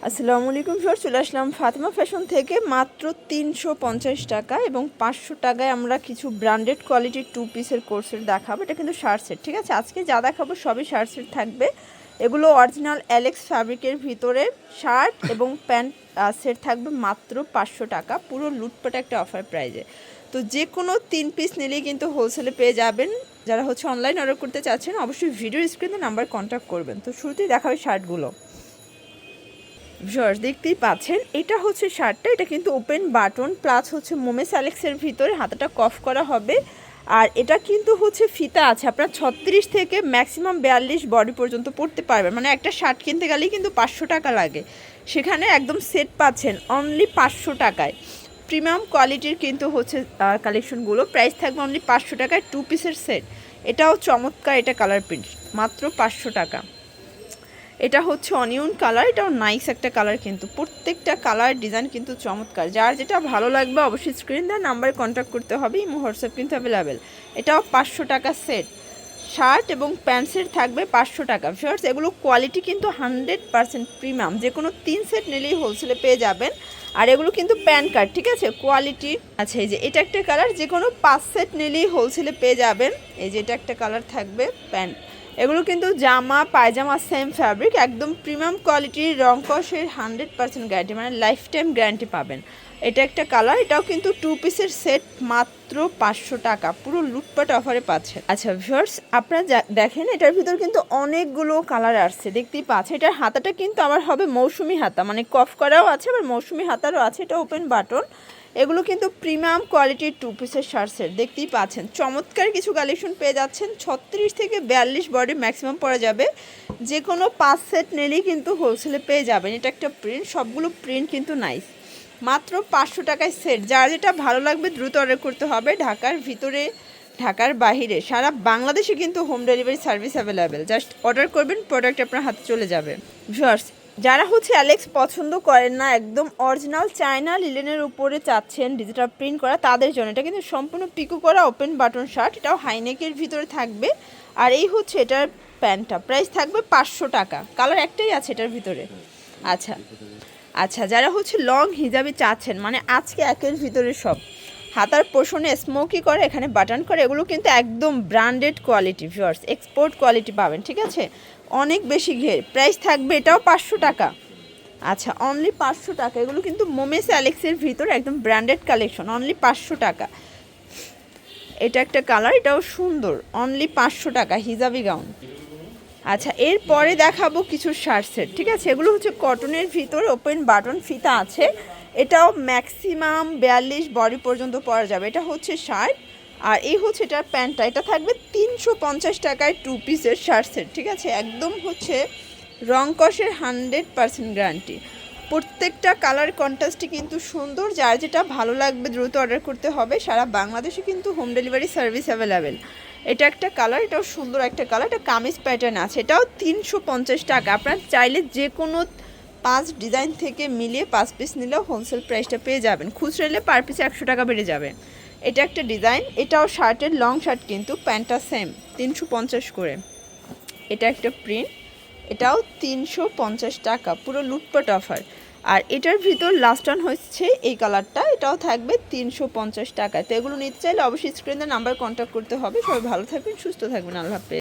আসসালামু আলাইকুম স্যার, চলে আসলাম ফাতেমা ফ্যাশন থেকে মাত্র 350 টাকা এবং 500 টাকায় আমরা কিছু ব্র্যান্ডেড কোয়ালিটির 2 পিসের কোর্সের দেখাবো। এটা কিন্তু শার্ট সেট, ঠিক আছে? আজকে যা দেখাবো সবই শার্ট সেট থাকবে। এগুলো অরিজিনাল অ্যালেক্স ফ্যাব্রিকের ভিতরে শার্ট এবং প্যান্ট সেট থাকবে মাত্র 500 টাকা, পুরো লুটপাট একটা অফার প্রাইজে। তো যে কোনো 3 পিস নিলেই কিন্তু হোলসেলে পেয়ে যাবেন। যারা অনলাইন অর্ডার করতে চাচ্ছেন অবশ্যই ভিডিও স্ক্রিনে নাম্বার কন্ট্যাক্ট করবেন। তো শুরুতেই দেখাবে শার্টগুলো। ভিউয়ার্স দেখতেই পাচ্ছেন, এটা শার্টটা, এটা কিন্তু ওপেন বাটন প্লাস মোমেস অ্যালেক্সের ভিতরে হাতাটা কফ করা হবে। আর এটা কিন্তু ফিতা আছে, আপনার 36 থেকে ম্যাক্সিমাম 42 বডি পর্যন্ত পরতে পারবেন। মানে একটা শার্ট কিনতে গেলেই কিন্তু 500 টাকা লাগে, সেখানে একদম সেট পাচ্ছেন অনলি 500 টাকায়। প্রিমিয়াম কোয়ালিটির কিন্তু কালেকশনগুলো, প্রাইস থাকবে অনলি 500 টাকায় 2 পিসের সেট। এটাও চমৎকার, এটা কালার প্রিন্ট মাত্র 500 টাকা। এটা অনিয়ন কালার, এটাও নাইস একটা কালার, কিন্তু প্রত্যেকটা কালার ডিজাইন কিন্তু চমৎকার। যার যেটা ভালো লাগবে অবশ্যই স্ক্রিন দেওয়া নাম্বারে কন্ট্যাক্ট করতে হবে, ইমো হোয়াটসঅ্যাপ কিন্তু অ্যাভেলেবেল। এটাও 500 টাকা সেট, শার্ট এবং প্যান্টসের থাকবে 500 টাকা। ভিউয়ার্স এগুলো কোয়ালিটি কিন্তু 100% প্রিমিয়াম, যে কোনো 3 সেট নিলেই হোলসেলে পেয়ে যাবেন। আর এগুলো কিন্তু প্যান কার্ড, ঠিক আছে, কোয়ালিটি। আচ্ছা, এই যে এটা একটা কালার, যে কোনো 5 সেট নিলেই হোলসেলে পেয়ে যাবেন। এই যে এটা একটা কালার থাকবে প্যান্ট। এগুলো কিন্তু জামা পায়জামা সেম ফ্যাব্রিক, একদম প্রিমিয়াম কোয়ালিটির, রং কষের 100% গ্যারান্টি, মানে লাইফ টাইম গ্যারান্টি পাবেন। এটা একটা কালার, এটাও কিন্তু 2 পিসের সেট মাত্র 500 টাকা, পুরো লুটপাট অফারে পাচ্ছেন। আচ্ছা ভিউয়ার্স, আপনারা দেখেন এটার ভিতর কিন্তু অনেকগুলো কালার আসছে, দেখতেই পাচ্ছেন। এটার হাতাটা কিন্তু আমার হবে মৌসুমি হাতা, মানে কফ করাও আছে আবার মৌসুমি হাতারও আছে। এটা ওপেন বাটন। এগুলো কিন্তু প্রিমিয়াম কোয়ালিটির 2 পিসের শার্ট সেট, দেখতেই পাচ্ছেন। চমৎকার কিছু কালেকশন পেয়ে যাচ্ছেন, 36 থেকে 42 বডি ম্যাক্সিমাম পরা যাবে। যে কোনো 5 সেট নিলেই কিন্তু হোলসেলে পেয়ে যাবেন। এটা একটা প্রিন্ট, সবগুলো প্রিন্ট কিন্তু নাইস, মাত্র 500 টাকায় সেট। যার যেটা ভালো লাগবে দ্রুত অর্ডার করতে হবে। ঢাকার ভিতরে, ঢাকার বাহিরে, সারা বাংলাদেশে কিন্তু home delivery service available. Just order করবেন, প্রোডাক্ট আপনার হাতে চলে যাবে। ভিউয়ার্স যারা অ্যালেক্স পছন্দ করেন না, একদম অরিজিনাল চায়না লিলেনের উপরে চাচ্ছেন ডিজিটাল প্রিন্ট করা, তাদের জন্য এটা কিন্তু সম্পূর্ণ পিকো করা ওপেন বাটন শার্ট। এটাও হাইনেকের ভিতরে থাকবে। আর এই এটার প্যান্টটা, প্রাইস থাকবে 500 টাকা। কালার একটাই আছে এটার ভিতরে। আচ্ছা আচ্ছা, যারা লং হিজাবি চাচ্ছেন, মানে আজকে একের ভিতরে সব, হাতার পোষণে স্মোকি করে, এখানে বাটন করে, এগুলো কিন্তু একদম branded quality viewers, export quality পাবেন, ঠিক আছে? অনেক বেশি ঘের, প্রাইস থাকবে এটাও 500 টাকা। আচ্ছা, অনলি 500 টাকা। এগুলো কিন্তু মোমেস অ্যালেক্সের ভিতর একদম ব্র্যান্ডেড কালেকশন, অনলি 500 টাকা। এটা একটা কালার, এটাও সুন্দর, অনলি 500 টাকা, হিজাবি গাউন। আচ্ছা, এরপরে দেখাবো কিছু শার্ট সেট, ঠিক আছে? এগুলো কটনের ভিতরে ওপেন বাটন, ফিতা আছে। এটাও ম্যাক্সিমাম 42 বডি পর্যন্ত পরা যাবে। এটা শার্ট, আর এই এটার প্যান্টটা। এটা থাকবে 350 টাকায় 2 পিসের শার্ট সেট, ঠিক আছে? একদম রং কষের 100% গ্যারান্টি। প্রত্যেকটা কালার কন্ট্রাস্টই কিন্তু সুন্দর। যার যেটা ভালো লাগবে দ্রুত অর্ডার করতে হবে। সারা বাংলাদেশে কিন্তু হোম ডেলিভারি সার্ভিস অ্যাভেলেবেল। এটা একটা কালার, এটাও সুন্দর একটা কালার, এটা কামিজ প্যাটার্ন আছে। এটাও 350 টাকা। আপনার চাইলে যে কোনো 5 ডিজাইন থেকে মিলিয়ে 5 পিস নিলেও হোলসেল প্রাইসটা পেয়ে যাবেন। খুচরা নিলে পার পিসে 100 টাকা বেড়ে যাবে। এটা একটা ডিজাইন, এটাও শার্টের লং শার্ট, কিন্তু প্যান্টটা সেম 350 করে। এটা একটা প্রিন্ট, এটাও 350 টাকা, পুরো লুটপাট অফার। আর এটার ভিতর লাস্ট অন এই কালারটা, এটাও থাকবে 350 টাকা। তো এগুলো নিতে চাইলে অবশ্যই স্ক্রিনে নাম্বার কন্ট্যাক্ট করতে হবে। সবাই ভালো থাকবেন, সুস্থ থাকবেন, আল্লাহ হাফেজ।